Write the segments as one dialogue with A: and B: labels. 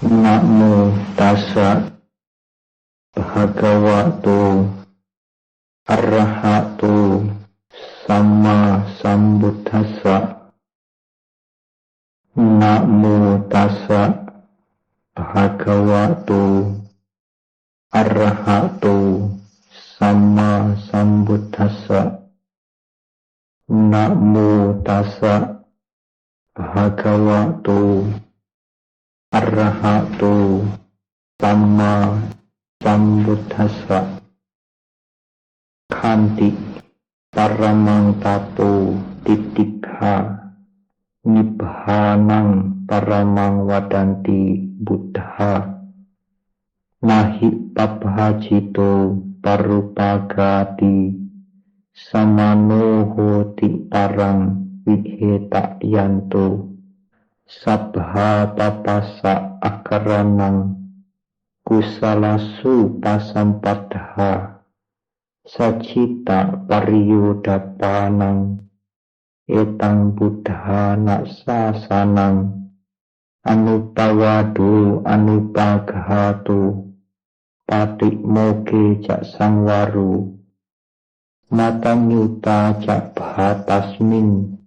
A: Namo tassa bhagavato arahato sama sambuddhassa. Namo tassa bhagavato arahato sama sambuddhassa. Namo tassa bhagavato arahato sama sambuddhassa. Khanti paramang tapo titikha nibbhanang paramang wadanti buddha. Nahi pabhajito parupagati samano hoti parang viheta yanto. Sabha papasa akaranang kusalasu pasampadha sacita pariyodapanang etang buddha nasasanang anupawado anupaghato patimoke cak sangwaru matanyuta cak bhatasmin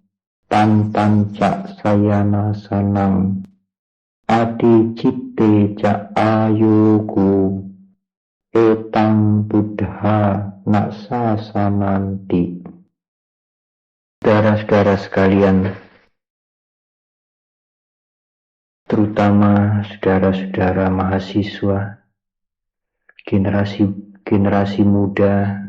A: tantan cak sayana sanang adi citte cak ayogo etang buddha naksasananti. Saudara-saudara sekalian, terutama saudara-saudara mahasiswa, generasi muda,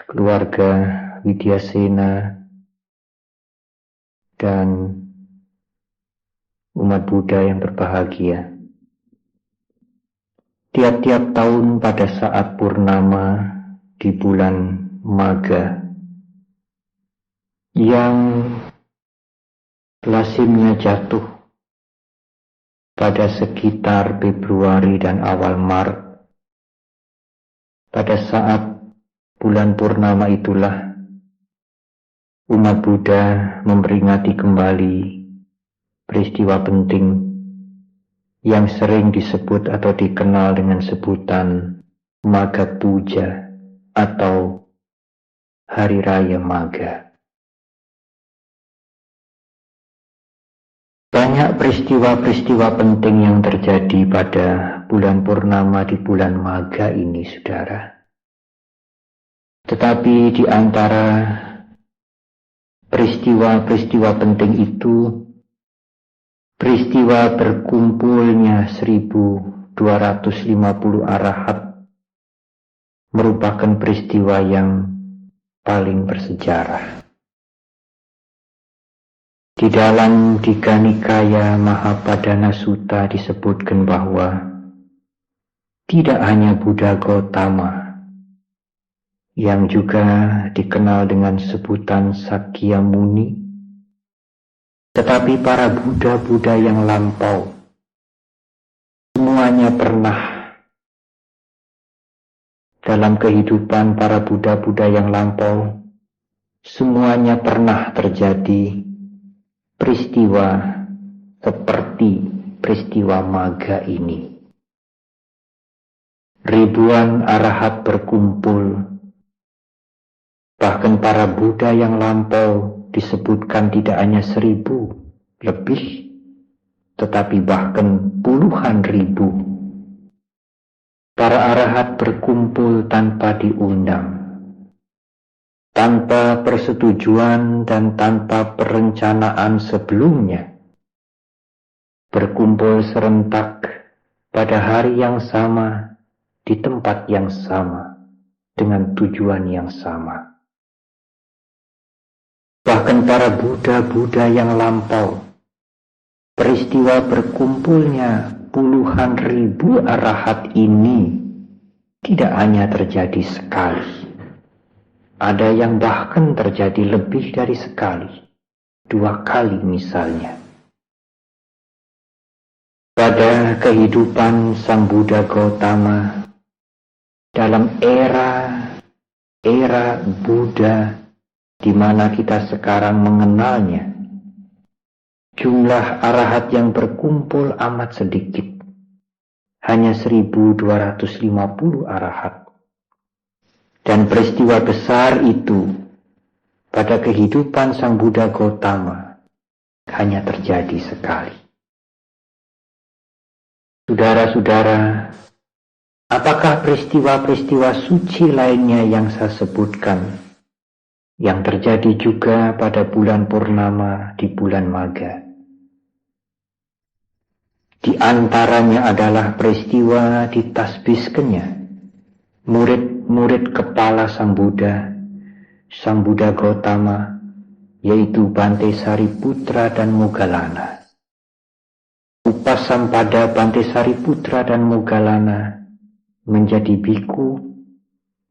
A: keluarga Widyasena, dan umat Buddha yang berbahagia. Tiap-tiap tahun pada saat purnama di bulan Magha yang lazimnya jatuh pada sekitar Februari dan awal Maret, pada saat bulan purnama itulah umat Buddha memperingati kembali peristiwa penting yang sering disebut atau dikenal dengan sebutan Magha Puja atau Hari Raya Magha. Banyak peristiwa-peristiwa penting yang terjadi pada bulan purnama di bulan Magha ini, saudara. Tetapi di antara peristiwa-peristiwa penting itu, peristiwa berkumpulnya 1250 arahat merupakan peristiwa yang paling bersejarah. Di dalam Digha Nikaya Mahapadana Sutta disebutkan bahwa tidak hanya Buddha Gautama yang juga dikenal dengan sebutan Sakyamuni, tetapi para Buddha-Buddha yang lampau semuanya pernah dalam kehidupan para Buddha-Buddha yang lampau, semuanya pernah terjadi peristiwa seperti peristiwa Magha ini. Ribuan arahat berkumpul, bahkan para Buddha yang lampau disebutkan tidak hanya 1000 lebih, tetapi bahkan puluhan ribu. Para arahat berkumpul tanpa diundang, tanpa persetujuan dan tanpa perencanaan sebelumnya, berkumpul serentak pada hari yang sama, di tempat yang sama, dengan tujuan yang sama. Bahkan para Buddha-Buddha yang lampau, peristiwa berkumpulnya puluhan ribu arahat ini tidak hanya terjadi sekali. Ada yang bahkan terjadi lebih dari sekali, 2 kali misalnya. Pada kehidupan Sang Buddha Gautama, dalam era Buddha di mana kita sekarang mengenalnya, Jumlah arahat yang berkumpul amat sedikit, hanya 1250 arahat. Dan peristiwa besar itu pada kehidupan Sang Buddha Gautama hanya terjadi sekali. Saudara-saudara, apakah peristiwa-peristiwa suci lainnya yang saya sebutkan, yang terjadi juga pada bulan purnama di bulan Magha? Di antaranya adalah peristiwa ditasbihkannya murid-murid kepala Sang Buddha Gautama, yaitu Bante Sariputra dan Moggallana. Upasampada Bante Sariputra dan Moggallana menjadi biku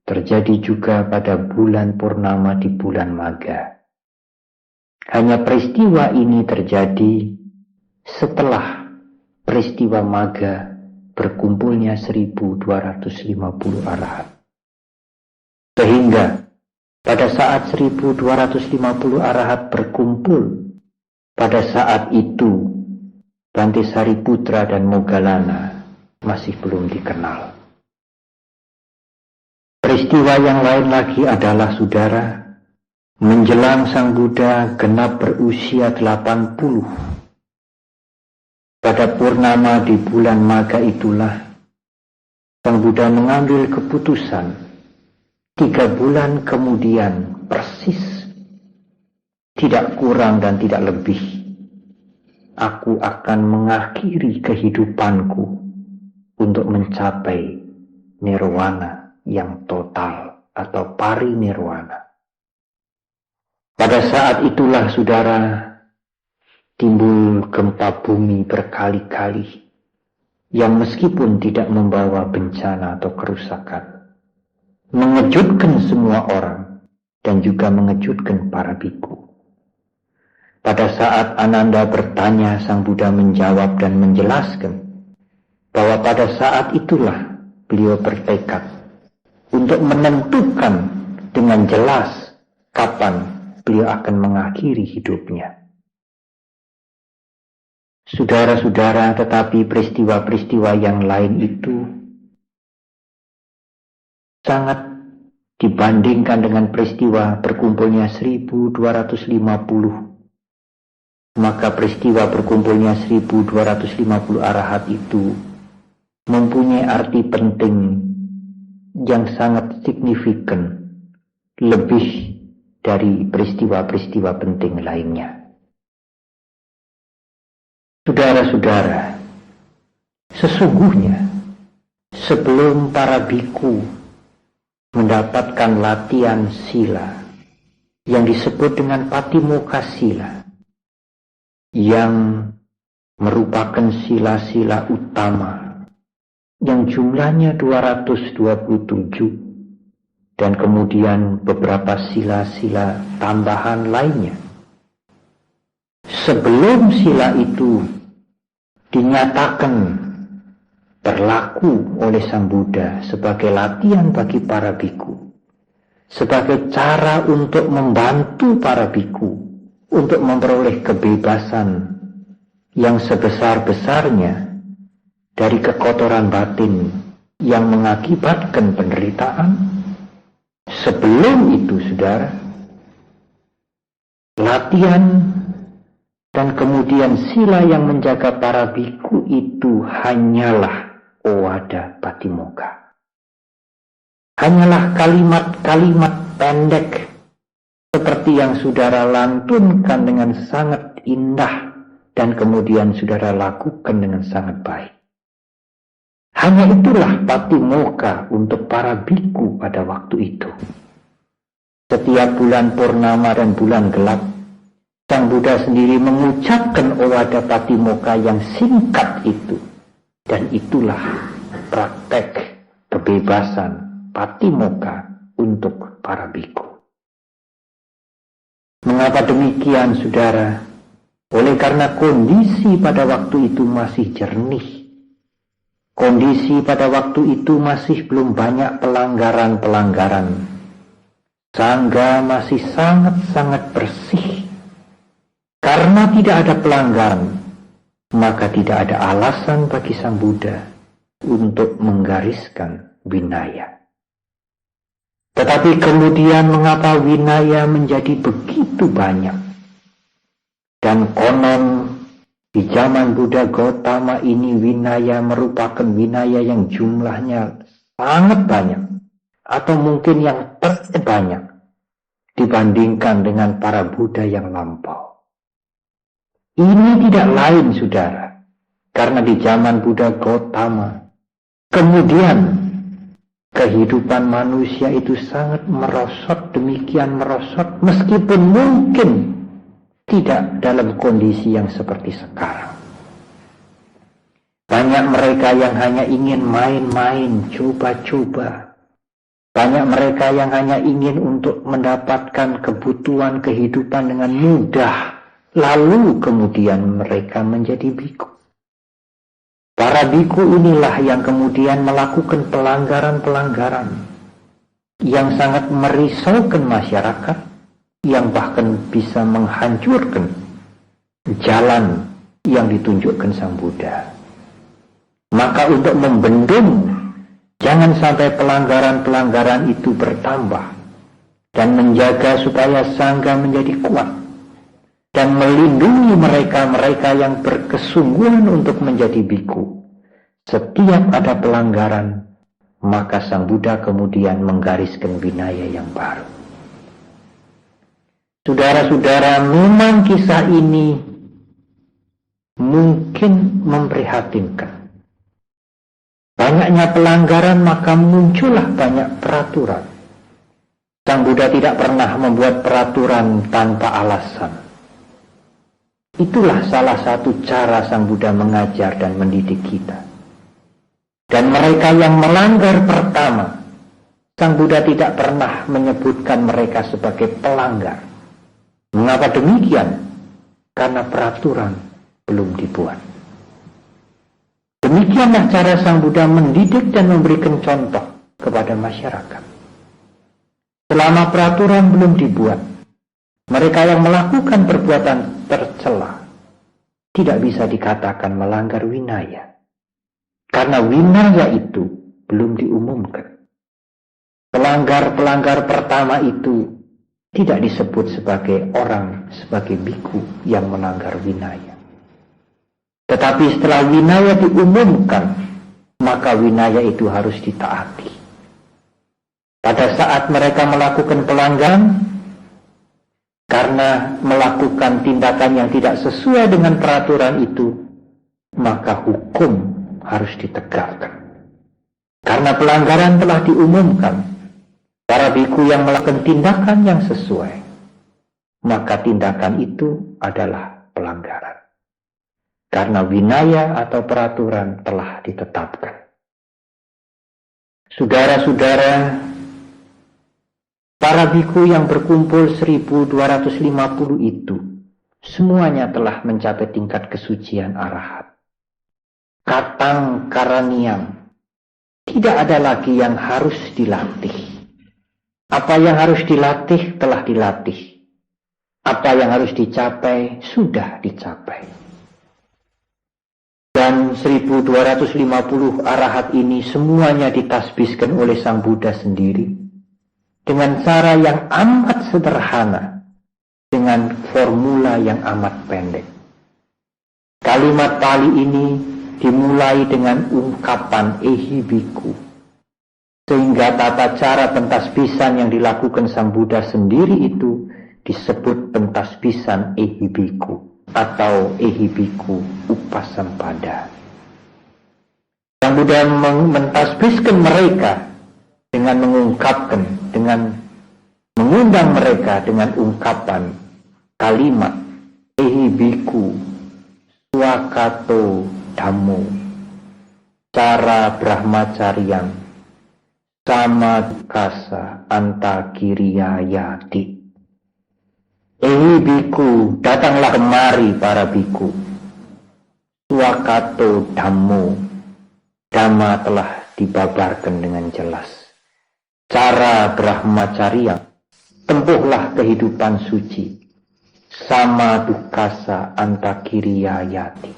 A: terjadi juga pada bulan purnama di bulan Magha. Hanya peristiwa ini terjadi setelah peristiwa Magha berkumpulnya 1250 arahat. Sehingga pada saat 1250 arahat berkumpul, pada saat itu Bante Sariputra dan Moggallana masih belum dikenal. Peristiwa yang lain lagi adalah, saudara, menjelang Sang Buddha genap berusia 80. Pada purnama di bulan Magha itulah Sang Buddha mengambil keputusan 3 bulan kemudian persis, tidak kurang dan tidak lebih, aku akan mengakhiri kehidupanku untuk mencapai nirwana yang total atau parinirwana. Pada saat itulah, saudara, timbul gempa bumi berkali-kali yang meskipun tidak membawa bencana atau kerusakan, mengejutkan semua orang dan juga mengejutkan para biku. Pada saat Ananda bertanya, Sang Buddha menjawab dan menjelaskan bahwa pada saat itulah beliau bertekad untuk menentukan dengan jelas kapan beliau akan mengakhiri hidupnya. Saudara-saudara, tetapi peristiwa-peristiwa yang lain itu sangat dibandingkan dengan peristiwa berkumpulnya 1250. Maka peristiwa berkumpulnya 1250 arahat itu mempunyai arti penting yang sangat signifikan, lebih dari peristiwa-peristiwa penting lainnya. Saudara-saudara, sesungguhnya sebelum para biku mendapatkan latihan sila yang disebut dengan Patimokkha sila, yang merupakan sila-sila utama yang jumlahnya 227 dan kemudian beberapa sila-sila tambahan lainnya. Sebelum sila itu dinyatakan berlaku oleh Sang Buddha sebagai latihan bagi para biku, sebagai cara untuk membantu para biku untuk memperoleh kebebasan yang sebesar-besarnya dari kekotoran batin yang mengakibatkan penderitaan. Sebelum itu, saudara, latihan dan kemudian sila yang menjaga para biku itu hanyalah Owada Patimokkha. Hanyalah kalimat-kalimat pendek seperti yang saudara lantunkan dengan sangat indah dan kemudian saudara lakukan dengan sangat baik. Hanya itulah Patimokkha untuk para biku pada waktu itu. Setiap bulan purnama dan bulan gelap, Sang Buddha sendiri mengucapkan Owada Patimokkha yang singkat itu. Dan itulah praktek kebebasan Patimokkha untuk para biku. Mengapa demikian, saudara? Oleh karena kondisi pada waktu itu masih jernih. Kondisi pada waktu itu masih belum banyak pelanggaran-pelanggaran. Sangga masih sangat-sangat bersih. Karena tidak ada pelanggaran, maka tidak ada alasan bagi Sang Buddha untuk menggariskan Vinaya. Tetapi kemudian mengapa Vinaya menjadi begitu banyak? Dan konon di zaman Buddha Gautama ini Vinaya merupakan Vinaya yang jumlahnya sangat banyak, atau mungkin yang terbanyak dibandingkan dengan para Buddha yang lampau. Ini tidak lain, saudara, karena di zaman Buddha Gautama kemudian kehidupan manusia itu sangat merosot, demikian merosot, meskipun mungkin tidak dalam kondisi yang seperti sekarang. Banyak mereka yang hanya ingin main-main, coba-coba. Banyak mereka yang hanya ingin untuk mendapatkan kebutuhan kehidupan dengan mudah, lalu kemudian mereka menjadi biku. Para biku inilah yang kemudian melakukan pelanggaran-pelanggaran yang sangat merisaukan masyarakat, yang bahkan bisa menghancurkan jalan yang ditunjukkan Sang Buddha. Maka untuk membendung jangan sampai pelanggaran-pelanggaran itu bertambah dan menjaga supaya Sangga menjadi kuat dan melindungi mereka-mereka yang berkesungguhan untuk menjadi biku. Setiap ada pelanggaran, maka Sang Buddha kemudian menggariskan Vinaya yang baru. Saudara-saudara, memang kisah ini mungkin memprihatinkan. Banyaknya pelanggaran, maka muncullah banyak peraturan. Sang Buddha tidak pernah membuat peraturan tanpa alasan. Itulah salah satu cara Sang Buddha mengajar dan mendidik kita. Dan mereka yang melanggar pertama, Sang Buddha tidak pernah menyebutkan mereka sebagai pelanggar. Mengapa demikian? Karena peraturan belum dibuat. Demikianlah cara Sang Buddha mendidik dan memberikan contoh kepada masyarakat. Selama peraturan belum dibuat, mereka yang melakukan perbuatan tercela tidak bisa dikatakan melanggar Vinaya. Karena Vinaya itu belum diumumkan. Pelanggar-pelanggar pertama itu tidak disebut sebagai biku yang melanggar Vinaya. Tetapi setelah Vinaya diumumkan, maka Vinaya itu harus ditaati. Pada saat mereka melakukan pelanggaran, karena melakukan tindakan yang tidak sesuai dengan peraturan itu, maka hukum harus ditegakkan. Karena pelanggaran telah diumumkan, para biku yang melakukan tindakan yang sesuai, maka tindakan itu adalah pelanggaran. Karena Vinaya atau peraturan telah ditetapkan. Saudara-saudara, para biku yang berkumpul 1250 itu, semuanya telah mencapai tingkat kesucian arahat. Katang karaniam, tidak ada lagi yang harus dilatih. Apa yang harus dilatih telah dilatih. Apa yang harus dicapai sudah dicapai. Dan 1250 arahat ini semuanya ditasbihkan oleh Sang Buddha sendiri dengan cara yang amat sederhana, dengan formula yang amat pendek. Kalimat Pali ini dimulai dengan ungkapan ehi biku, sehingga tata cara pentasbisan yang dilakukan Sang Buddha sendiri itu disebut pentasbisan ehi biku atau ehi biku upasampada. Sang Buddha mentasbiskan mereka dengan mengungkapkan, dengan mengundang mereka dengan ungkapan kalimat ehi biku swakato dhammo cara brahmacaryang sama kasa antakiriyayati. Ehi biku, datanglah kemari para biku. Swakato dhammo, dhamma telah dibabarkan dengan jelas. Cara brahmacaryang, tempuhlah kehidupan suci. sama dukasa antakiriyayati.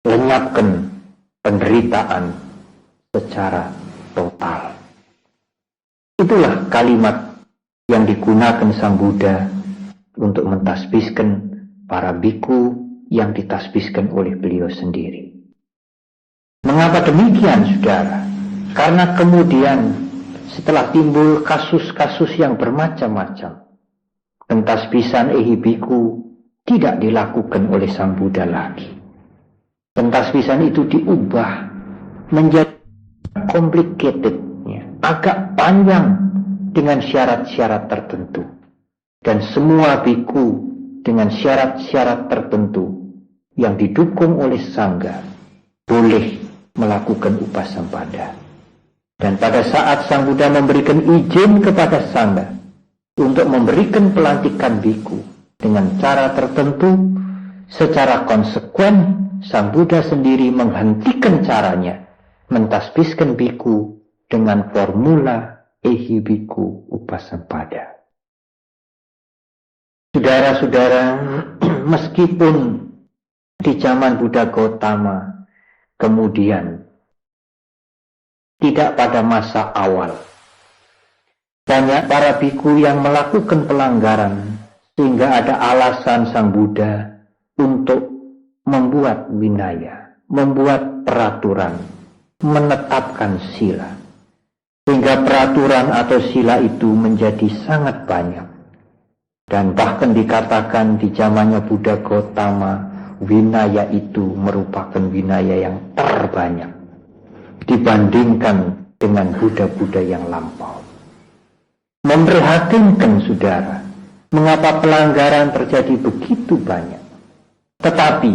A: Lenyapkan penderitaan secara total. Itulah kalimat yang digunakan Sang Buddha untuk mentasbihkan para biku yang ditasbihkan oleh beliau sendiri. Mengapa demikian, saudara? Karena kemudian setelah timbul kasus-kasus yang bermacam-macam, pentasbihan ehibiku tidak dilakukan oleh Sang Buddha lagi. Pentasbihan itu diubah menjadi complicated, agak panjang dengan syarat-syarat tertentu. Dan semua biku dengan syarat-syarat tertentu yang didukung oleh Sangga boleh melakukan upasampada. Dan pada saat Sang Buddha memberikan izin kepada Sangga untuk memberikan pelantikan biku dengan cara tertentu, secara konsekuen Sang Buddha sendiri menghentikan caranya mentasbihkan biku dengan formula ehibiku upasampada. Saudara-saudara, meskipun di zaman Buddha Gautama kemudian tidak pada masa awal banyak para biku yang melakukan pelanggaran sehingga ada alasan Sang Buddha untuk membuat winaya, membuat peraturan, menetapkan sila. Sehingga peraturan atau sila itu menjadi sangat banyak. Dan bahkan dikatakan di zamannya Buddha Gautama, winaya itu merupakan winaya yang terbanyak dibandingkan dengan Buddha-Buddha yang lampau. Memprihatinkan, saudara, mengapa pelanggaran terjadi begitu banyak. Tetapi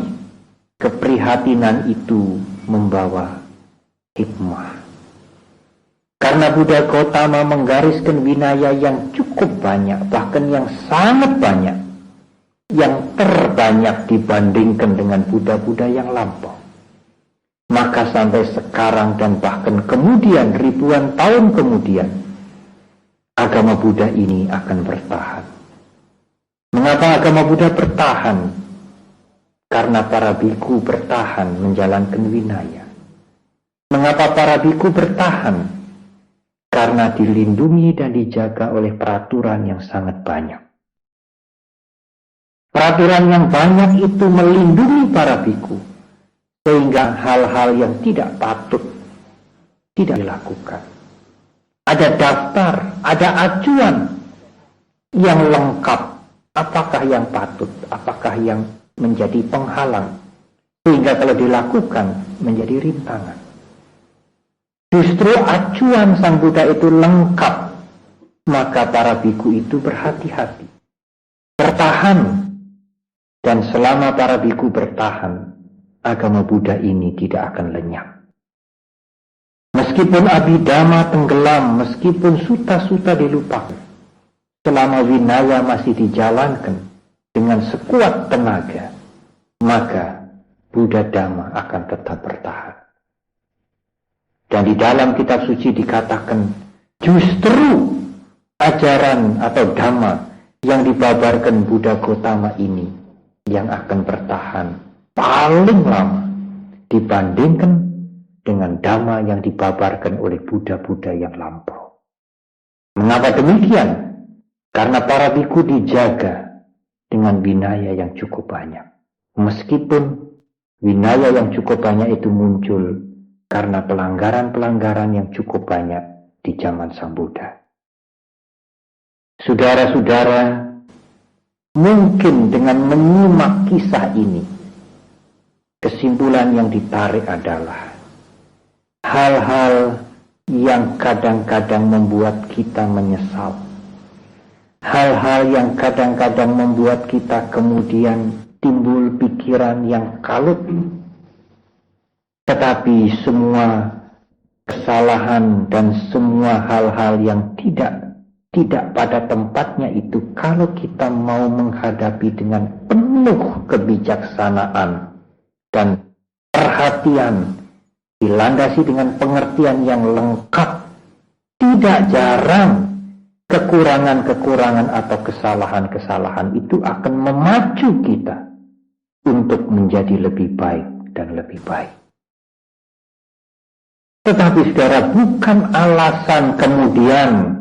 A: keprihatinan itu membawa hikmah. Karena Buddha Gautama menggariskan winaya yang cukup banyak, bahkan yang sangat banyak, yang terbanyak dibandingkan dengan Buddha-Buddha yang lampau. Maka sampai sekarang dan bahkan kemudian ribuan tahun kemudian, agama Buddha ini akan bertahan. Mengapa agama Buddha bertahan? Karena para biku bertahan menjalankan winaya. Mengapa para biku bertahan? Karena dilindungi dan dijaga oleh peraturan yang sangat banyak. Peraturan yang banyak itu melindungi para biku, sehingga hal-hal yang tidak patut tidak dilakukan. Ada daftar, ada acuan yang lengkap, apakah yang patut, apakah yang menjadi penghalang, sehingga kalau dilakukan menjadi rintangan. Justru acuan Sang Buddha itu lengkap, maka para biku itu berhati-hati, bertahan. Dan selama para biku bertahan, agama Buddha ini tidak akan lenyap. Meskipun abhidhamma tenggelam, meskipun suta-suta dilupakan, selama winaya masih dijalankan dengan sekuat tenaga, maka Buddha Dhamma akan tetap bertahan. Dan di dalam kitab suci dikatakan, justru ajaran atau dhamma yang dibabarkan Buddha Gautama ini yang akan bertahan paling lama dibandingkan dengan dhamma yang dibabarkan oleh Buddha-Buddha yang lampau. Mengapa demikian? Karena para biku dijaga dengan winaya yang cukup banyak. Meskipun winaya yang cukup banyak itu muncul karena pelanggaran-pelanggaran yang cukup banyak di zaman Sang Buddha. Saudara-saudara, mungkin dengan menyimak kisah ini, kesimpulan yang ditarik adalah hal-hal yang kadang-kadang membuat kita menyesal. Hal-hal yang kadang-kadang membuat kita kemudian timbul pikiran yang kalut. Tetapi semua kesalahan dan semua hal-hal yang tidak pada tempatnya itu, kalau kita mau menghadapi dengan penuh kebijaksanaan dan perhatian, dilandasi dengan pengertian yang lengkap, tidak jarang kekurangan-kekurangan atau kesalahan-kesalahan itu akan memacu kita untuk menjadi lebih baik dan lebih baik. Tetapi saudara, bukan alasan kemudian,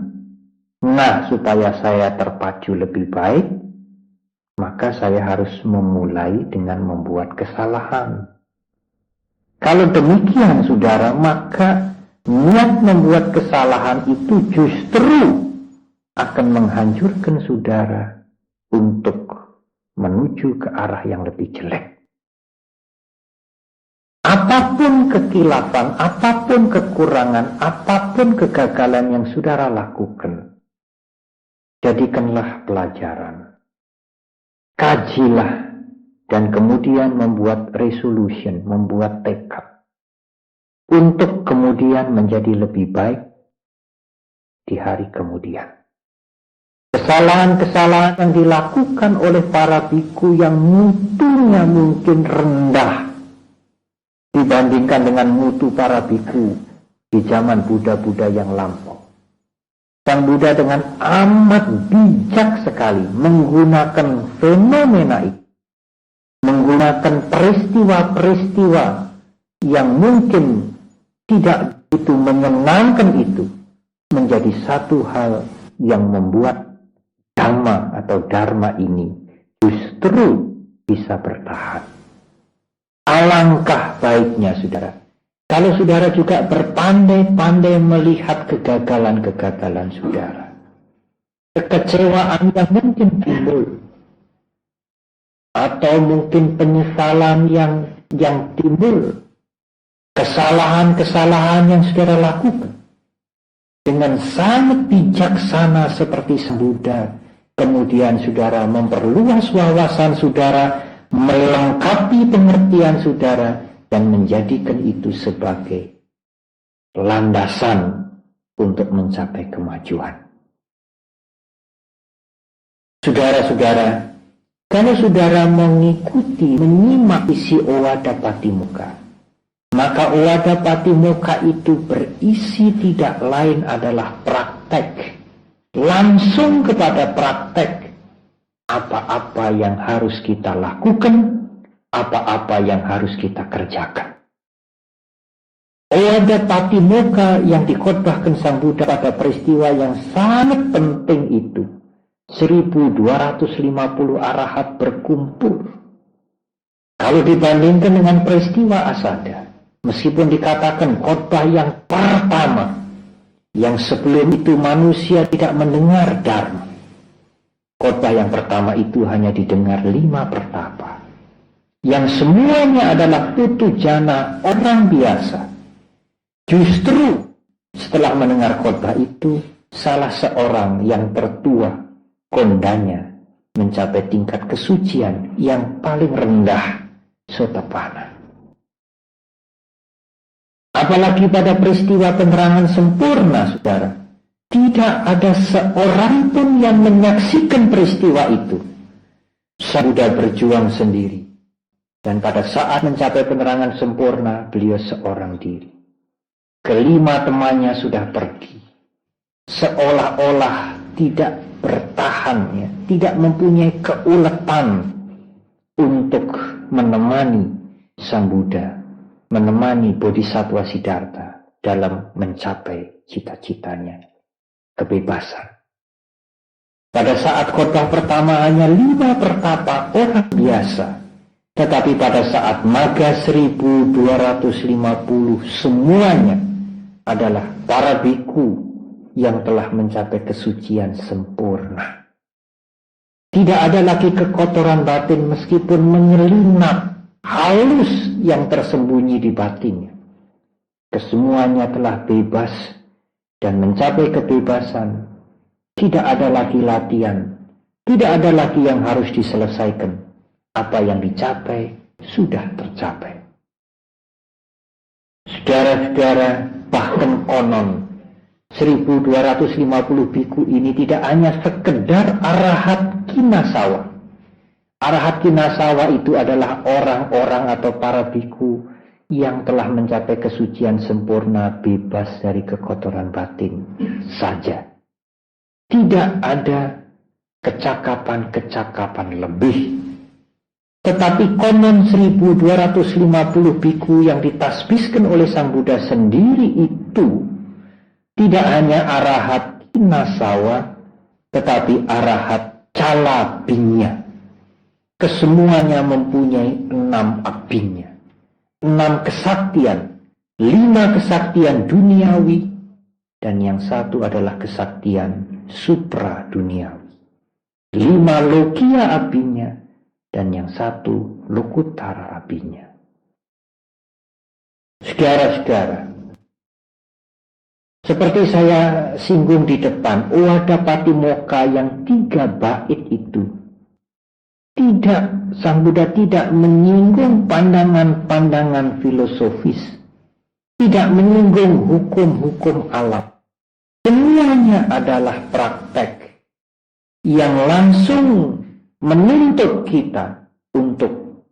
A: supaya saya terpacu lebih baik, maka saya harus memulai dengan membuat kesalahan. Kalau demikian saudara, maka niat membuat kesalahan itu justru akan menghancurkan saudara untuk menuju ke arah yang lebih jelek. Apapun kekilafan, apapun kekurangan, apapun kegagalan yang saudara lakukan, jadikanlah pelajaran. Kajilah dan kemudian membuat resolution, membuat tekad untuk kemudian menjadi lebih baik di hari kemudian. Kesalahan-kesalahan yang dilakukan oleh para biku yang mutunya mungkin rendah dibandingkan dengan mutu para biku di zaman Buddha-Buddha yang lampau. Sang Buddha dengan amat bijak sekali menggunakan fenomena itu, menggunakan peristiwa-peristiwa yang mungkin tidak begitu menyenangkan itu menjadi satu hal yang membuat Dhamma atau Dharma ini justru bisa bertahan. Alangkah baiknya saudara, kalau saudara juga berpandai-pandai melihat kegagalan-kegagalan saudara, kekecewaan yang mungkin timbul, atau mungkin penyesalan yang timbul, kesalahan-kesalahan yang saudara lakukan, dengan sangat bijaksana seperti Sang Buddha, kemudian saudara memperluas wawasan saudara, melengkapi pengertian saudara, dan menjadikan itu sebagai landasan untuk mencapai kemajuan. Saudara-saudara, kalau saudara mengikuti, menyimak isi Owada Patimokkha, maka Owada Patimokkha itu berisi tidak lain adalah praktek, langsung kepada praktek apa-apa yang harus kita lakukan, apa-apa yang harus kita kerjakan. Owada Patimokkha yang dikhotbahkan Sang Buddha pada peristiwa yang sangat penting itu, 1250 arahat berkumpul. Kalau dibandingkan dengan peristiwa Asada, meskipun dikatakan khotbah yang pertama, yang sebelum itu manusia tidak mendengar Dharma, khotbah yang pertama itu hanya didengar 5 pertapa, yang semuanya adalah putu jana, orang biasa. Justru setelah mendengar khotbah itu, salah seorang yang tertua, kondanya, mencapai tingkat kesucian yang paling rendah, Sotapanna. Apalagi pada peristiwa penerangan sempurna, saudara, tidak ada seorang pun yang menyaksikan peristiwa itu. Sang Buddha berjuang sendiri, dan pada saat mencapai penerangan sempurna, beliau seorang diri. Kelima temannya sudah pergi, seolah-olah tidak bertahan, ya, tidak mempunyai keuletan untuk menemani Sang Buddha, menemani Bodhisattva Siddhartha dalam mencapai cita-citanya, kebebasan. Pada saat khotbah pertama hanya 5 pertapa orang biasa, tetapi pada saat Magga 1250 semuanya adalah para biku yang telah mencapai kesucian sempurna. Tidak ada lagi kekotoran batin meskipun menyelinap halus yang tersembunyi di batinnya. Kesemuanya telah bebas dan mencapai kebebasan. Tidak ada lagi latihan, tidak ada lagi yang harus diselesaikan. Apa yang dicapai sudah tercapai. Saudara-saudara, bahkan konon 1250 biku ini tidak hanya sekedar arahat kinasawa. Arahat kinasawa itu adalah orang-orang atau para biku yang telah mencapai kesucian sempurna, bebas dari kekotoran batin saja. Tidak ada kecakapan-kecakapan lebih. Tetapi konon 1250 biku yang ditasbihkan oleh Sang Buddha sendiri itu tidak hanya arahat Hinasawa, tetapi arahat Calabinya. Kesemuanya mempunyai 6 abinya, 6 kesaktian, 5 kesaktian duniawi, dan yang satu adalah kesaktian supra duniawi. 5 lokia abinya, dan yang satu lokutara abinya. Saudara-saudara, seperti saya singgung di depan, Owada Patimokkha yang 3 bait itu, Sang Buddha tidak menyinggung pandangan-pandangan filosofis, tidak menyinggung hukum-hukum alam. Semuanya adalah praktek yang langsung menuntut kita untuk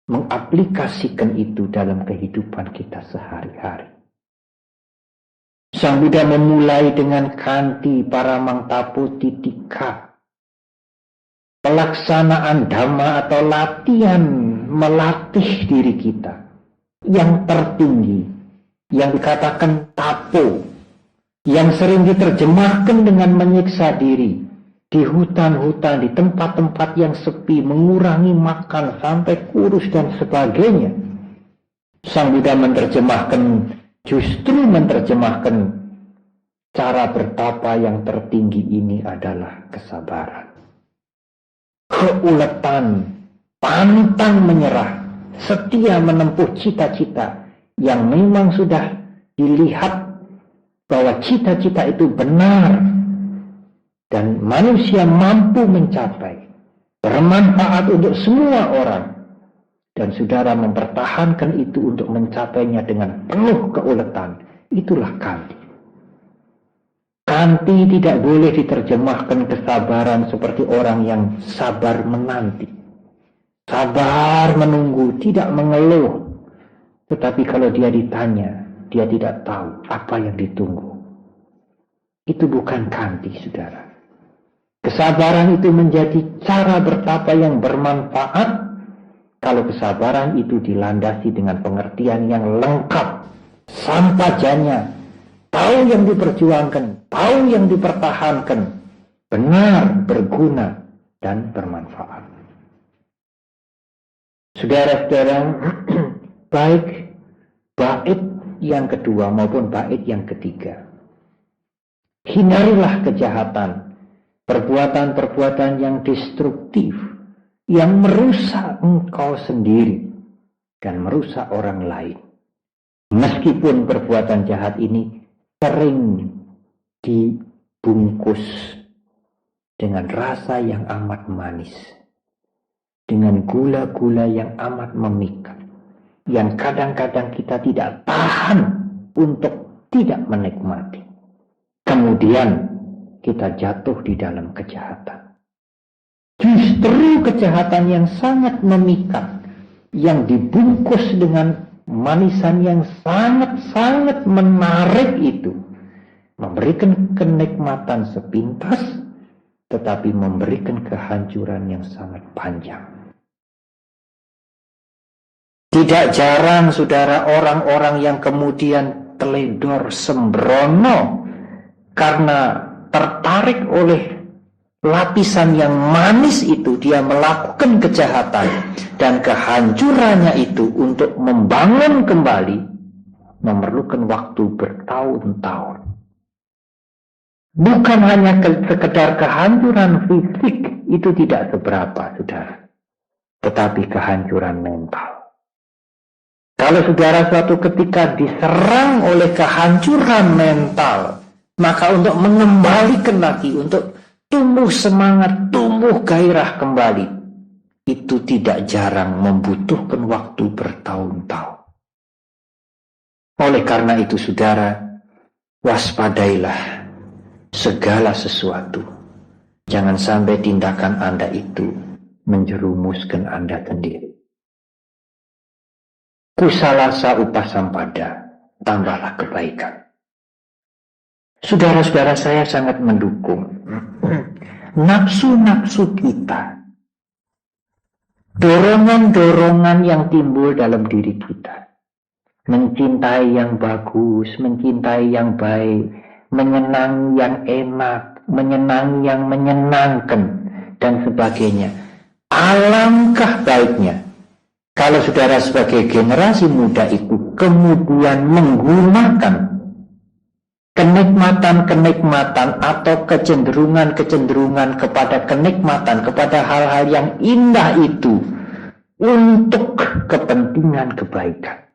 A: mengaplikasikan itu dalam kehidupan kita sehari-hari. Sang Buddha memulai dengan Kanti Paramangtapo Titika, pelaksanaan dhamma atau latihan melatih diri kita yang tertinggi, yang dikatakan tapo, yang sering diterjemahkan dengan menyiksa diri di hutan-hutan, di tempat-tempat yang sepi, mengurangi makan sampai kurus dan sebagainya. Sang Buddha justru menerjemahkan cara bertapa yang tertinggi ini adalah kesabaran, keuletan, pantang menyerah, setia menempuh cita-cita yang memang sudah dilihat bahwa cita-cita itu benar dan manusia mampu mencapai, bermanfaat untuk semua orang, dan saudara mempertahankan itu untuk mencapainya dengan penuh keuletan. Itulah Kanti. Kanti tidak boleh diterjemahkan kesabaran seperti orang yang sabar menanti, sabar menunggu, tidak mengeluh. Tetapi kalau dia ditanya, dia tidak tahu apa yang ditunggu. Itu bukan Kanti, saudara. Kesabaran itu menjadi cara bertapa yang bermanfaat kalau kesabaran itu dilandasi dengan pengertian yang lengkap, sampajanya, tahu yang diperjuangkan, tahu yang dipertahankan, benar, berguna, dan bermanfaat. Saudara-saudara, baik bait yang kedua maupun bait yang ketiga, hindarilah kejahatan, perbuatan-perbuatan yang destruktif, yang merusak engkau sendiri dan merusak orang lain. Meskipun perbuatan jahat ini sering dibungkus dengan rasa yang amat manis, dengan gula-gula yang amat memikat, yang kadang-kadang kita tidak tahan untuk tidak menikmati. Kemudian kita jatuh di dalam kejahatan. Justru kejahatan yang sangat memikat, yang dibungkus dengan manisan yang sangat-sangat menarik itu, memberikan kenikmatan sepintas, tetapi memberikan kehancuran yang sangat panjang. Tidak jarang, saudara, orang-orang yang kemudian teledor sembrono karena tertarik oleh lapisan yang manis itu, dia melakukan kejahatan, dan kehancurannya itu untuk membangun kembali memerlukan waktu bertahun-tahun. Bukan hanya sekedar kehancuran fisik, itu tidak seberapa, saudara, tetapi kehancuran mental. Kalau saudara suatu ketika diserang oleh kehancuran mental, maka untuk mengembalikan lagi, untuk tumbuh semangat, tumbuh gairah kembali, itu tidak jarang membutuhkan waktu bertahun-tahun. Oleh karena itu, saudara, waspadailah segala sesuatu. Jangan sampai tindakan Anda itu menjerumuskan Anda sendiri. Kusalasa upasampada, tambahlah kebaikan. Saudara-saudara, saya sangat mendukung nafsu-nafsu kita, dorongan-dorongan yang timbul dalam diri kita, mencintai yang bagus, mencintai yang baik, menyenangi yang enak, menyenangi yang menyenangkan, dan sebagainya. Alangkah baiknya kalau saudara sebagai generasi muda itu kemudian menggunakan kenikmatan-kenikmatan atau kecenderungan-kecenderungan kepada kenikmatan, kepada hal-hal yang indah itu untuk kepentingan kebaikan.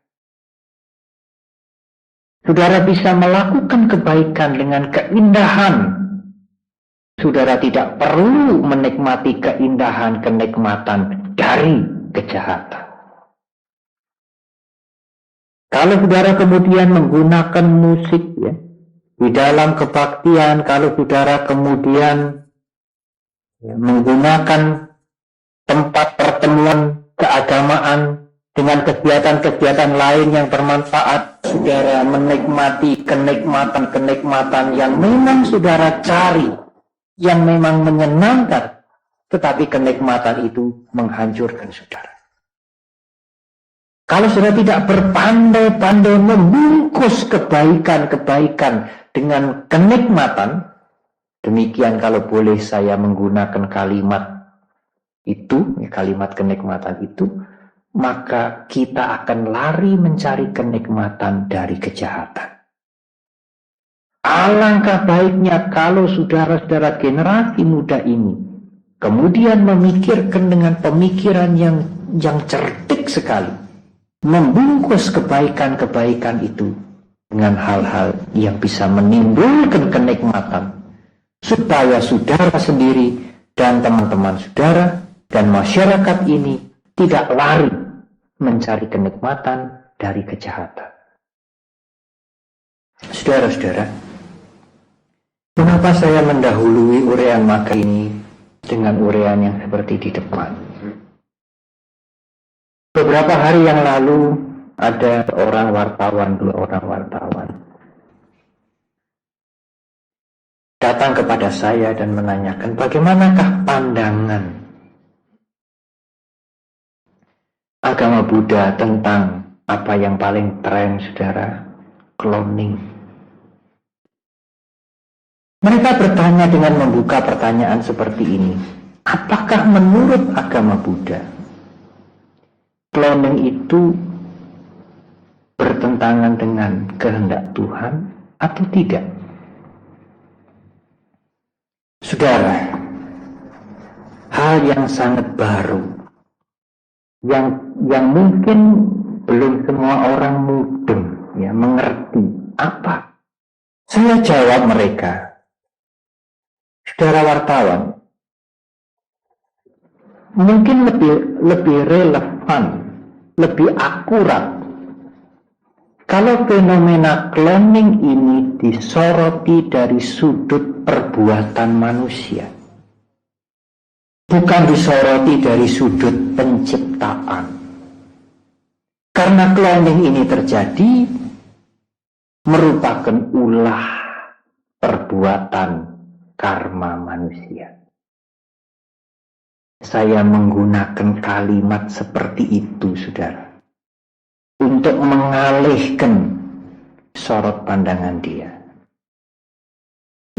A: Saudara bisa melakukan kebaikan dengan keindahan. Saudara tidak perlu menikmati keindahan, kenikmatan dari kejahatan. Kalau saudara kemudian menggunakan musik, ya, di dalam kebaktian, kalau saudara kemudian menggunakan tempat pertemuan keagamaan dengan kegiatan-kegiatan lain yang bermanfaat, saudara menikmati kenikmatan-kenikmatan yang memang saudara cari, yang memang menyenangkan, tetapi kenikmatan itu menghancurkan saudara. Kalau saudara tidak berpandai-pandai membungkus kebaikan-kebaikan dengan kenikmatan, demikian kalau boleh saya menggunakan kalimat itu, kalimat kenikmatan itu, maka kita akan lari mencari kenikmatan dari kejahatan. Alangkah baiknya kalau saudara-saudara generasi muda ini kemudian memikirkan dengan pemikiran yang cerdik sekali, membungkus kebaikan-kebaikan itu dengan hal-hal yang bisa menimbulkan kenikmatan, supaya saudara sendiri dan teman-teman saudara dan masyarakat ini tidak lari mencari kenikmatan dari kejahatan. Saudara-saudara, kenapa saya mendahului uraian maka ini dengan uraian yang seperti di depan? Beberapa hari yang lalu ada dua orang wartawan datang kepada saya dan menanyakan bagaimanakah pandangan agama Buddha tentang apa yang paling tren, saudara, cloning. Mereka bertanya dengan membuka pertanyaan seperti ini, apakah menurut agama Buddha cloning itu bertentangan dengan kehendak Tuhan atau tidak? Saudara, hal yang sangat baru, yang mungkin belum semua orang mudeng ya mengerti apa. Saya jawab mereka, saudara wartawan, mungkin lebih relevan, lebih akurat kalau fenomena cloning ini disoroti dari sudut perbuatan manusia, bukan disoroti dari sudut penciptaan. Karena cloning ini terjadi merupakan ulah perbuatan karma manusia. Saya menggunakan kalimat seperti itu, saudara, untuk mengalihkan sorot pandangan dia.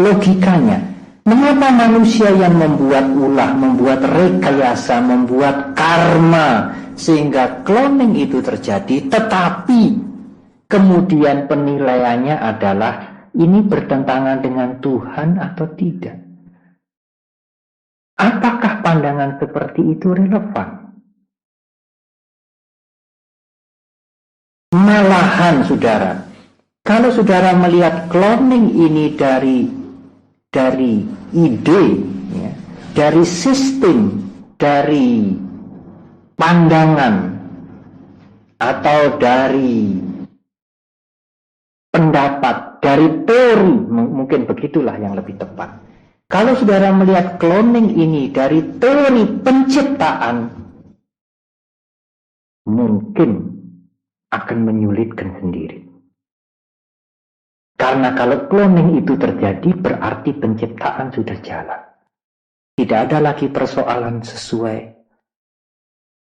A: Logikanya, mengapa manusia yang membuat ulah, membuat rekayasa, membuat karma sehingga cloning itu terjadi, tetapi kemudian penilaiannya adalah ini bertentangan dengan Tuhan atau tidak? Apakah pandangan seperti itu relevan? Malahan, saudara, kalau saudara melihat cloning ini dari ide, ya, dari sistem, dari pandangan, atau dari pendapat, dari teori, mungkin begitulah yang lebih tepat. Kalau saudara melihat cloning ini dari teori penciptaan, mungkin akan menyulitkan sendiri. Karena kalau cloning itu terjadi, berarti penciptaan sudah jalan. Tidak ada lagi persoalan sesuai,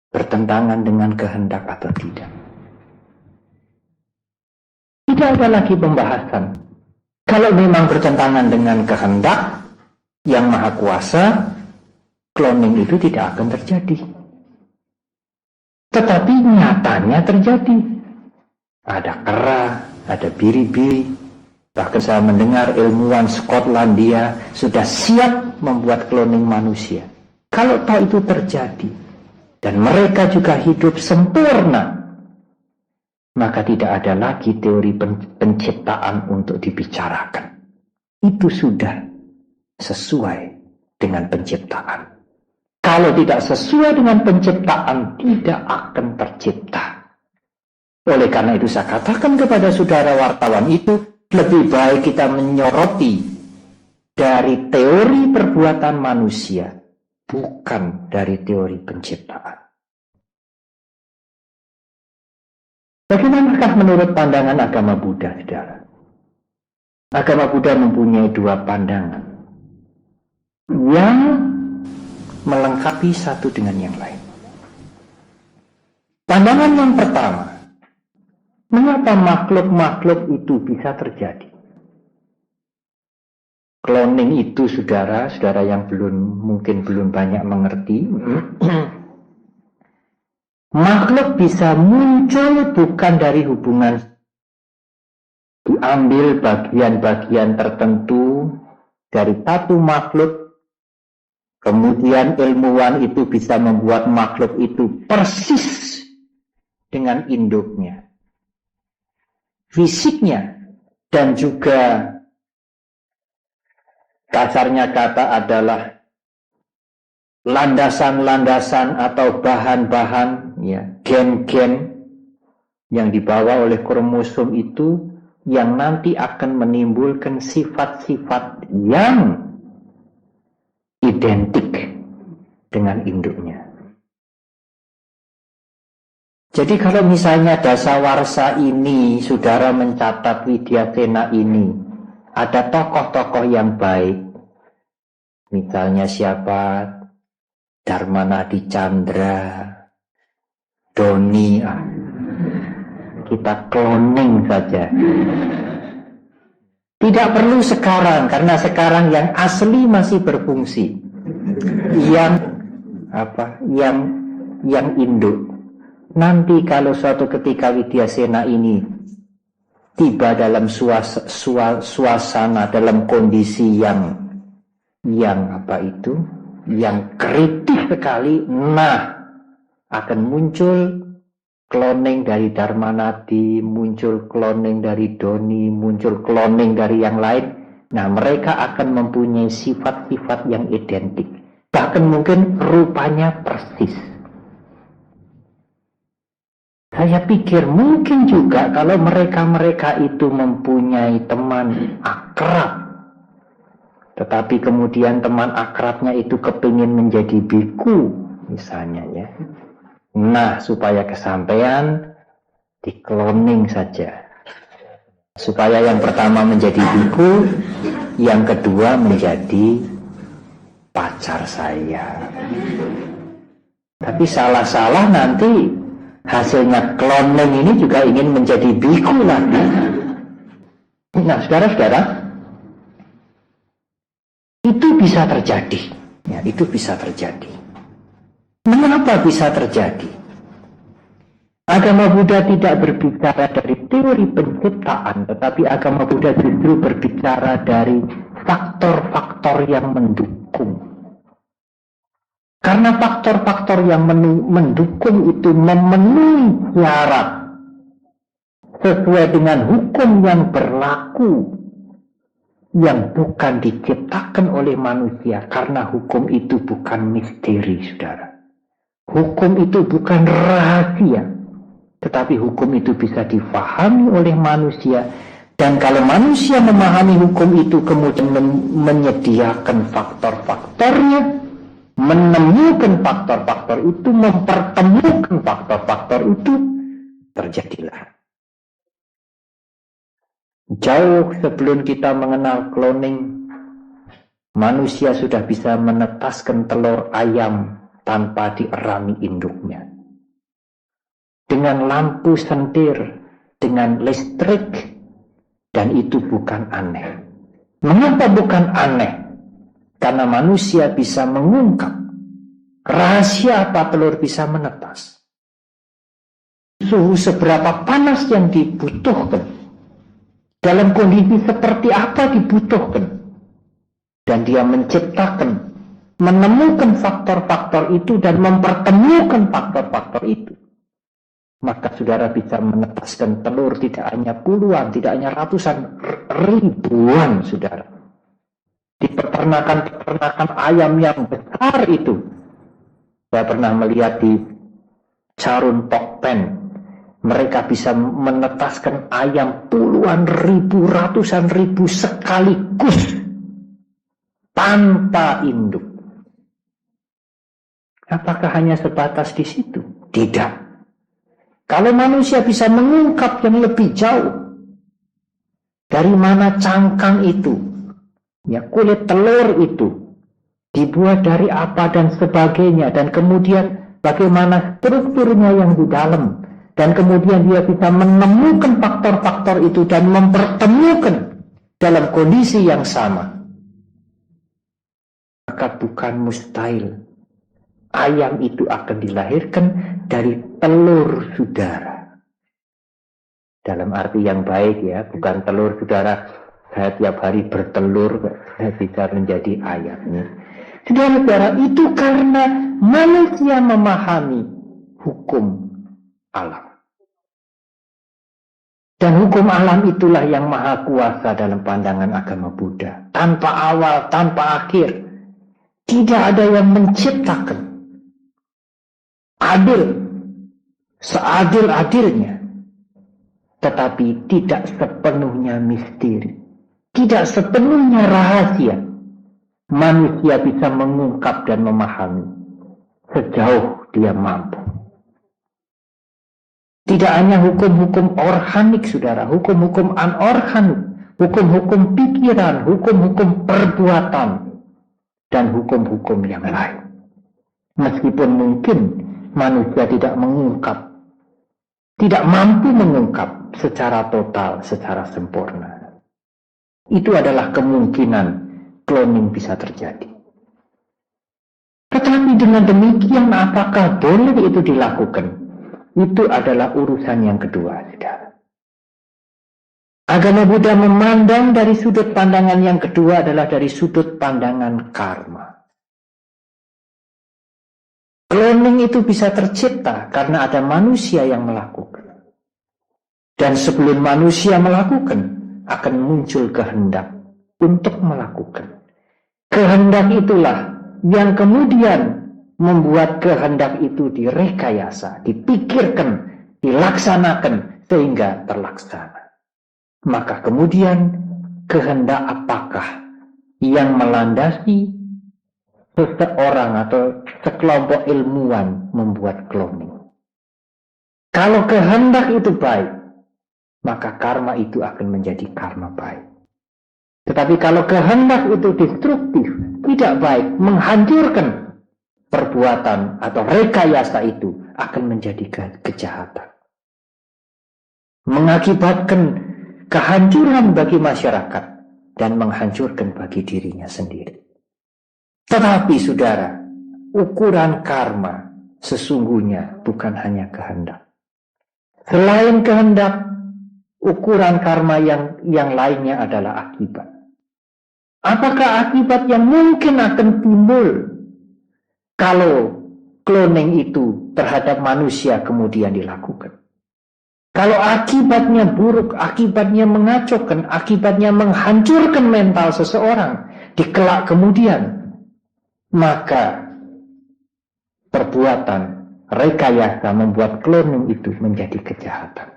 A: bertentangan dengan kehendak atau tidak. Tidak ada lagi pembahasan. Kalau memang bertentangan dengan kehendak yang maha kuasa, cloning itu tidak akan terjadi. Tetapi nyatanya terjadi. Ada kera, ada biri-biri. Bahkan saya mendengar ilmuwan Skotlandia sudah siap membuat cloning manusia. Kalau toh itu terjadi, dan mereka juga hidup sempurna, maka tidak ada lagi teori penciptaan untuk dibicarakan. Itu sudah sesuai dengan penciptaan. Kalau tidak sesuai dengan penciptaan, tidak akan tercipta. Oleh karena itu saya katakan kepada saudara wartawan itu, lebih baik kita menyoroti dari teori perbuatan manusia, bukan dari teori penciptaan. Bagaimanakah menurut pandangan agama Buddha, saudara? Agama Buddha mempunyai dua pandangan yang melengkapi satu dengan yang lain. Pandangan yang pertama, mengapa makhluk-makhluk itu bisa terjadi? Cloning itu, saudara yang mungkin belum banyak mengerti, makhluk bisa muncul bukan dari hubungan, diambil bagian-bagian tertentu dari satu makhluk, kemudian ilmuwan itu bisa membuat makhluk itu persis dengan induknya, fisiknya, dan juga kasarnya kata adalah landasan-landasan atau bahan-bahan, ya, gen-gen yang dibawa oleh kromosom itu yang nanti akan menimbulkan sifat-sifat yang identik dengan induknya. Jadi kalau misalnya dasawarsa ini, saudara mencatat Widyasena ini, ada tokoh-tokoh yang baik, misalnya siapa? Dharmanadi Chandra, Doni, kita cloning saja. Tidak perlu sekarang, karena sekarang yang asli masih berfungsi. Yang induk. Nanti kalau suatu ketika Widyasena ini tiba dalam suasana, dalam kondisi yang kritis sekali, akan muncul cloning dari Dharmanadi, muncul cloning dari Doni, muncul cloning dari yang lain. Nah, mereka akan mempunyai sifat-sifat yang identik, bahkan mungkin rupanya persis. Saya pikir mungkin juga kalau mereka itu mempunyai teman akrab, tetapi kemudian teman akrabnya itu kepingin menjadi biku, misalnya, ya. Nah, supaya kesampaian, di-cloning saja. Supaya yang pertama menjadi biku, yang kedua menjadi pacar saya. Tapi salah-salah nanti hasilnya cloning ini juga ingin menjadi biku lagi. Nah, saudara-saudara, itu bisa terjadi. Ya, itu bisa terjadi. Mengapa bisa terjadi? Agama Buddha tidak berbicara dari teori penciptaan, tetapi agama Buddha justru berbicara dari faktor-faktor yang mendukung. Karena faktor-faktor yang mendukung itu memenuhi syarat sesuai dengan hukum yang berlaku, yang bukan diciptakan oleh manusia, karena hukum itu bukan misteri, saudara. Hukum itu bukan rahasia, tetapi hukum itu bisa difahami oleh manusia. Dan kalau manusia memahami hukum itu, kemudian menyediakan faktor-faktornya, menemukan faktor-faktor itu, mempertemukan faktor-faktor itu, terjadilah Jauh sebelum kita mengenal cloning, manusia sudah bisa menetaskan telur ayam tanpa dierami induknya. Dengan lampu sentir, dengan listrik, dan itu bukan aneh. Mengapa bukan aneh? Karena manusia bisa mengungkap rahasia apa telur bisa menetas. Suhu seberapa panas yang dibutuhkan, dalam kondisi seperti apa dibutuhkan. Dan dia menciptakan, menemukan faktor-faktor itu dan mempertemukan faktor-faktor itu. Maka saudara bisa menetaskan telur tidak hanya puluhan, tidak hanya ratusan, ribuan saudara. Di peternakan ayam yang besar itu. Saya pernah melihat di Carun Tokpen. Mereka bisa menetaskan ayam puluhan ribu, ratusan ribu sekaligus. Tanpa induk. Apakah hanya sebatas di situ? Tidak. Kalau manusia bisa mengungkap yang lebih jauh. Dari mana cangkang itu? Ya, kulit telur itu dibuat dari apa dan sebagainya, dan kemudian bagaimana strukturnya yang di dalam, dan kemudian dia bisa menemukan faktor-faktor itu dan mempertemukan dalam kondisi yang sama, maka bukan mustahil ayam itu akan dilahirkan dari telur saudara. Dalam arti yang baik ya, bukan telur saudara saya tiap hari bertelur, saya bisa menjadi ayam. Saudara-saudara, itu karena manusia memahami hukum alam. Dan hukum alam itulah yang maha kuasa dalam pandangan agama Buddha. Tanpa awal, tanpa akhir. Tidak ada yang menciptakan. Adil. Seadil-adilnya. Tetapi tidak sepenuhnya misteri. Tidak sepenuhnya rahasia. Manusia bisa mengungkap dan memahami sejauh dia mampu. Tidak hanya hukum-hukum organik, saudara, hukum-hukum anorganik, hukum-hukum pikiran, hukum-hukum perbuatan, dan hukum-hukum yang lain. Meskipun mungkin manusia tidak mengungkap, tidak mampu mengungkap secara total, secara sempurna. Itu adalah kemungkinan cloning bisa terjadi. Tetapi dengan demikian apakah boleh itu dilakukan? Itu adalah urusan yang kedua, saudara. Agama Buddha memandang dari sudut pandangan yang kedua adalah dari sudut pandangan karma. Cloning itu bisa tercipta karena ada manusia yang melakukan. Dan sebelum manusia melakukan, akan muncul kehendak untuk melakukan. Kehendak itulah yang kemudian membuat kehendak itu direkayasa, dipikirkan, dilaksanakan sehingga terlaksana. Maka kemudian kehendak apakah yang melandasi seseorang atau sekelompok ilmuwan membuat cloning? Kalau kehendak itu baik, maka karma itu akan menjadi karma baik. Tetapi kalau kehendak itu destruktif, tidak baik, menghancurkan perbuatan atau rekayasa itu akan menjadi kejahatan. Mengakibatkan kehancuran bagi masyarakat dan menghancurkan bagi dirinya sendiri. Tetapi saudara, ukuran karma sesungguhnya bukan hanya kehendak. Selain kehendak, ukuran karma yang lainnya adalah akibat. Apakah akibat yang mungkin akan timbul kalau cloning itu terhadap manusia kemudian dilakukan? Kalau akibatnya buruk, akibatnya mengacaukan, akibatnya menghancurkan mental seseorang di kelak kemudian, maka perbuatan rekayasa membuat cloning itu menjadi kejahatan.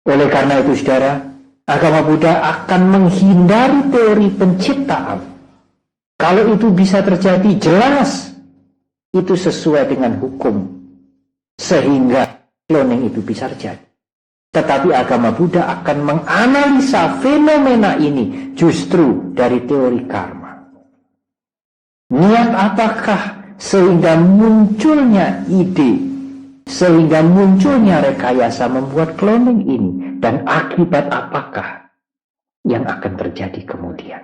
A: Oleh karena itu, saudara, agama Buddha akan menghindari teori penciptaan. Kalau itu bisa terjadi, jelas itu sesuai dengan hukum, sehingga cloning itu bisa terjadi. Tetapi agama Buddha akan menganalisa fenomena ini justru dari teori karma. Niat apakah sehingga munculnya ide, sehingga munculnya rekayasa membuat cloning ini, dan akibat apakah yang akan terjadi kemudian.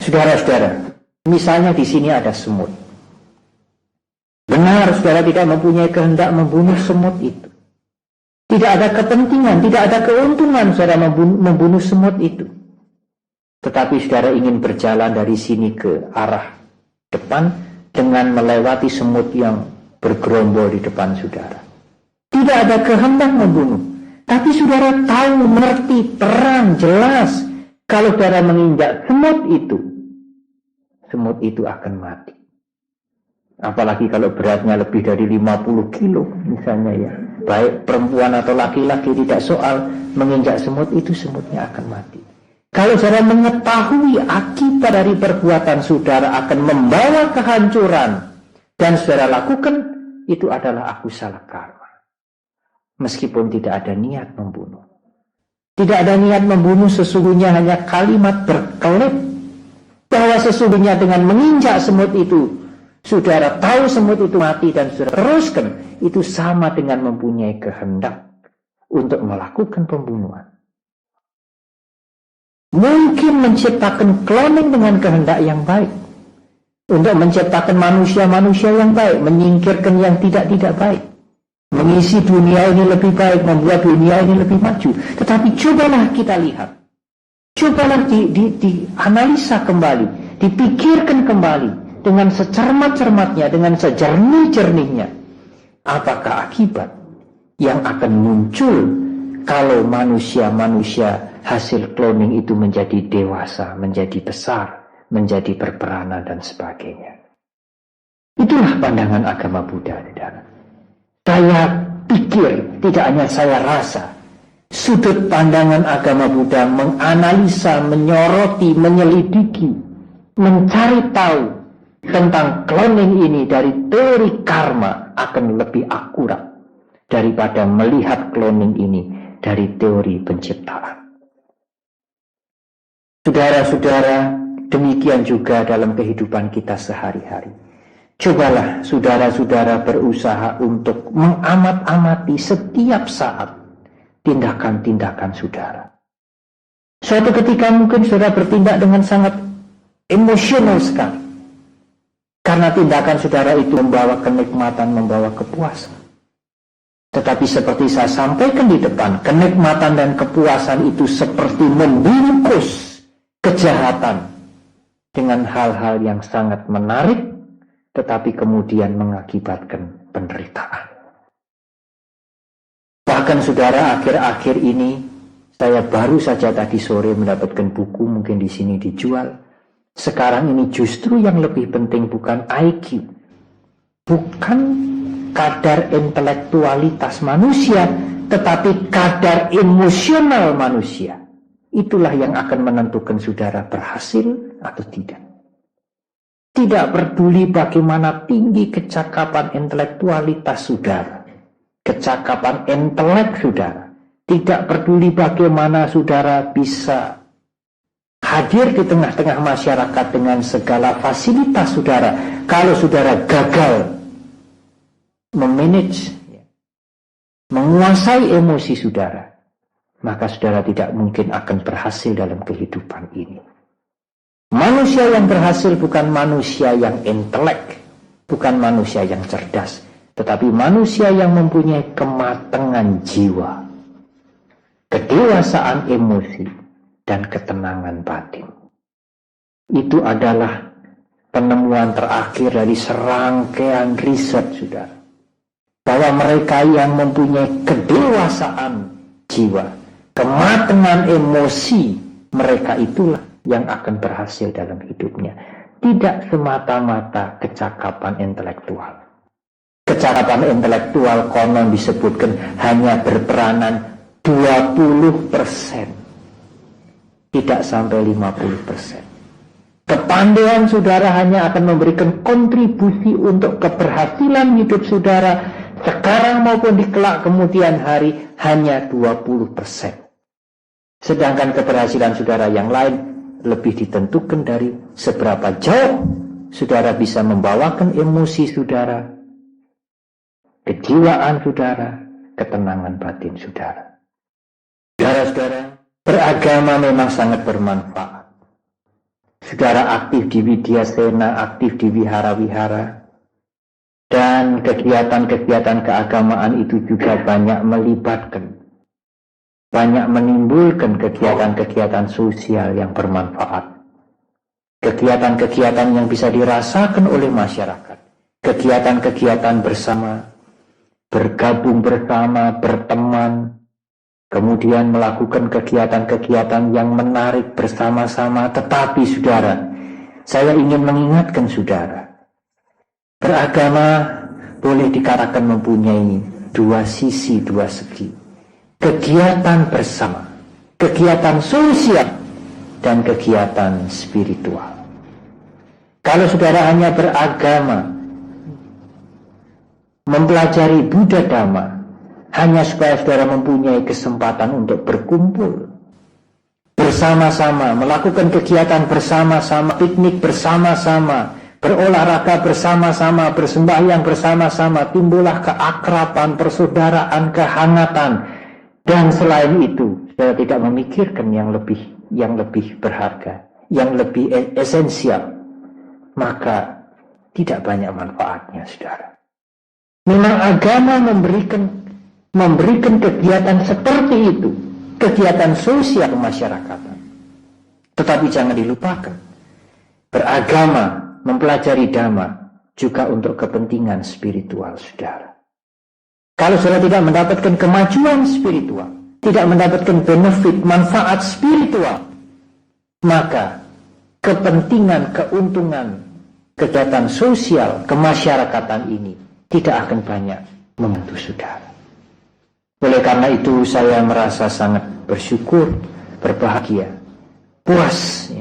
A: Saudara-saudara, misalnya di sini ada semut. Benar, saudara tidak mempunyai kehendak membunuh semut itu. Tidak ada kepentingan, tidak ada keuntungan saudara membunuh semut itu. Tetapi saudara ingin berjalan dari sini ke arah depan dengan melewati semut yang bergerombol di depan saudara. Tidak ada kehendak membunuh. Tapi saudara tahu, mengerti, terang, jelas. Kalau saudara menginjak semut itu akan mati. Apalagi kalau beratnya lebih dari 50 kilo misalnya ya. Baik perempuan atau laki-laki tidak soal, menginjak semut itu semutnya akan mati. Kalau saudara mengetahui akibat dari perbuatan saudara akan membawa kehancuran dan saudara lakukan, itu adalah akusala karma. Meskipun tidak ada niat membunuh. Tidak ada niat membunuh, sesungguhnya hanya kalimat berkelit bahwa sesungguhnya dengan menginjak semut itu saudara tahu semut itu mati dan saudara teruskan, itu sama dengan mempunyai kehendak untuk melakukan pembunuhan. Mungkin menciptakan cloning dengan kehendak yang baik, untuk menciptakan manusia-manusia yang baik, menyingkirkan yang tidak baik, mengisi dunia ini lebih baik, membuat dunia ini lebih maju. Tetapi cobalah kita lihat, cobalah dianalisa kembali, dipikirkan kembali dengan secermat-cermatnya, dengan sejernih-jernihnya. Apakah akibat yang akan muncul kalau manusia-manusia hasil cloning itu menjadi dewasa, menjadi besar, menjadi berperanan dan sebagainya. Itulah pandangan agama Buddha, saudara. Saya pikir, tidak hanya saya rasa, sudut pandangan agama Buddha menganalisa, menyoroti, menyelidiki, mencari tahu tentang cloning ini dari teori karma akan lebih akurat daripada melihat cloning ini dari teori penciptaan. Saudara-saudara, demikian juga dalam kehidupan kita sehari-hari. Cobalah saudara-saudara berusaha untuk mengamat-amati setiap saat tindakan-tindakan saudara. Suatu ketika mungkin saudara bertindak dengan sangat emosional sekali. Karena tindakan saudara itu membawa kenikmatan, membawa kepuasan. Tetapi seperti saya sampaikan di depan, kenikmatan dan kepuasan itu seperti membungkus kejahatan dengan hal-hal yang sangat menarik, tetapi kemudian mengakibatkan penderitaan. Bahkan saudara, akhir-akhir ini saya baru saja tadi sore mendapatkan buku, mungkin di sini dijual. Sekarang ini justru yang lebih penting bukan IQ, bukan kadar intelektualitas manusia, tetapi kadar emosional manusia. Itulah yang akan menentukan saudara berhasil atau tidak. Tidak peduli bagaimana tinggi kecakapan intelektualitas saudara, kecakapan intelek saudara. Tidak peduli bagaimana saudara bisa hadir di tengah-tengah masyarakat dengan segala fasilitas saudara. Kalau saudara gagal memanage, menguasai emosi saudara, maka saudara tidak mungkin akan berhasil dalam kehidupan ini. Manusia yang berhasil bukan manusia yang intelek, bukan manusia yang cerdas, tetapi manusia yang mempunyai kematangan jiwa, kedewasaan emosi, dan ketenangan batin. Itu adalah penemuan terakhir dari serangkaian riset, saudara. Bahwa mereka yang mempunyai kedewasaan jiwa, kematangan emosi, mereka itulah yang akan berhasil dalam hidupnya. Tidak semata-mata kecakapan intelektual. Kecakapan intelektual konon disebutkan hanya berperanan 20%. Tidak sampai 50%. Kepandaian saudara hanya akan memberikan kontribusi untuk keberhasilan hidup saudara Sekarang maupun di kelak kemudian hari hanya 20%. Sedangkan keberhasilan saudara yang lain lebih ditentukan dari seberapa jauh saudara bisa membawakan emosi saudara, kejiwaan saudara, ketenangan batin saudara. Saudara-saudara, beragama memang sangat bermanfaat. Saudara aktif di Widyasena, aktif di wihara-wihara, dan kegiatan-kegiatan keagamaan itu juga banyak menimbulkan kegiatan-kegiatan sosial yang bermanfaat. Kegiatan-kegiatan yang bisa dirasakan oleh masyarakat. Kegiatan-kegiatan bersama, bergabung bersama, berteman, kemudian melakukan kegiatan-kegiatan yang menarik bersama-sama. Tetapi saudara, saya ingin mengingatkan saudara, beragama boleh dikatakan mempunyai dua sisi, dua segi. Kegiatan bersama, kegiatan sosial, dan kegiatan spiritual. Kalau saudara hanya beragama, mempelajari Buddha Dhamma, hanya supaya saudara mempunyai kesempatan untuk berkumpul bersama-sama, melakukan kegiatan bersama-sama, piknik bersama-sama, berolahraga bersama-sama, bersembahyang bersama-sama, timbullah keakraban, persaudaraan, kehangatan. Dan selain itu, saudara tidak memikirkan yang lebih berharga, yang lebih esensial, maka tidak banyak manfaatnya, saudara. Memang agama memberikan kegiatan seperti itu, kegiatan sosial kemasyarakatan. Tetapi jangan dilupakan, beragama, mempelajari Dhamma juga untuk kepentingan spiritual saudara. Kalau saudara tidak mendapatkan kemajuan spiritual, tidak mendapatkan benefit, manfaat spiritual, maka kepentingan, keuntungan, kegiatan sosial, kemasyarakatan ini tidak akan banyak membantu saudara. Oleh karena itu saya merasa sangat bersyukur, berbahagia, puas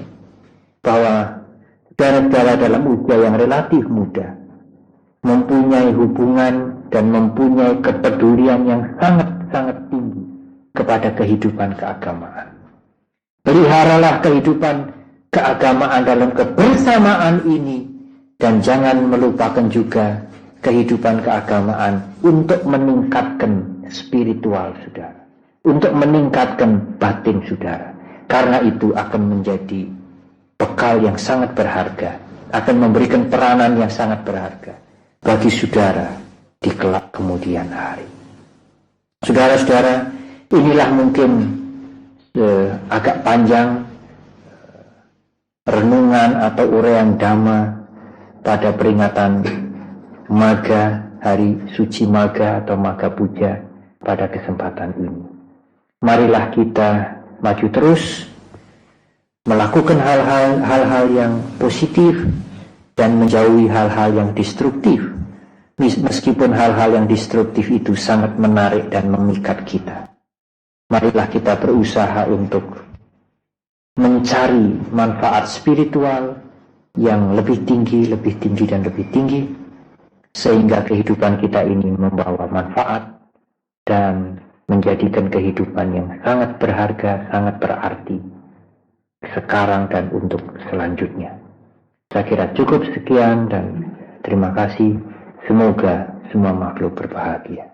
A: bahwa saudara-saudara dalam usia yang relatif muda mempunyai hubungan dan mempunyai kepedulian yang sangat-sangat tinggi kepada kehidupan keagamaan. Peliharalah kehidupan keagamaan dalam kebersamaan ini, dan jangan melupakan juga kehidupan keagamaan untuk meningkatkan spiritual saudara, untuk meningkatkan batin saudara. Karena itu akan menjadi bekal yang sangat berharga, akan memberikan peranan yang sangat berharga bagi saudara di kelak kemudian hari. Saudara-saudara, inilah mungkin agak panjang renungan atau uraian Dhamma pada peringatan Magha, hari suci Magha atau Magha Puja pada kesempatan ini. Marilah kita maju terus melakukan hal-hal yang positif dan menjauhi hal-hal yang destruktif, meskipun hal-hal yang destruktif itu sangat menarik dan memikat kita. Marilah kita berusaha untuk mencari manfaat spiritual yang lebih tinggi, dan lebih tinggi, sehingga kehidupan kita ini membawa manfaat dan menjadikan kehidupan yang sangat berharga, sangat berarti sekarang dan untuk selanjutnya. Saya kira cukup sekian dan terima kasih. Semoga semua makhluk berbahagia.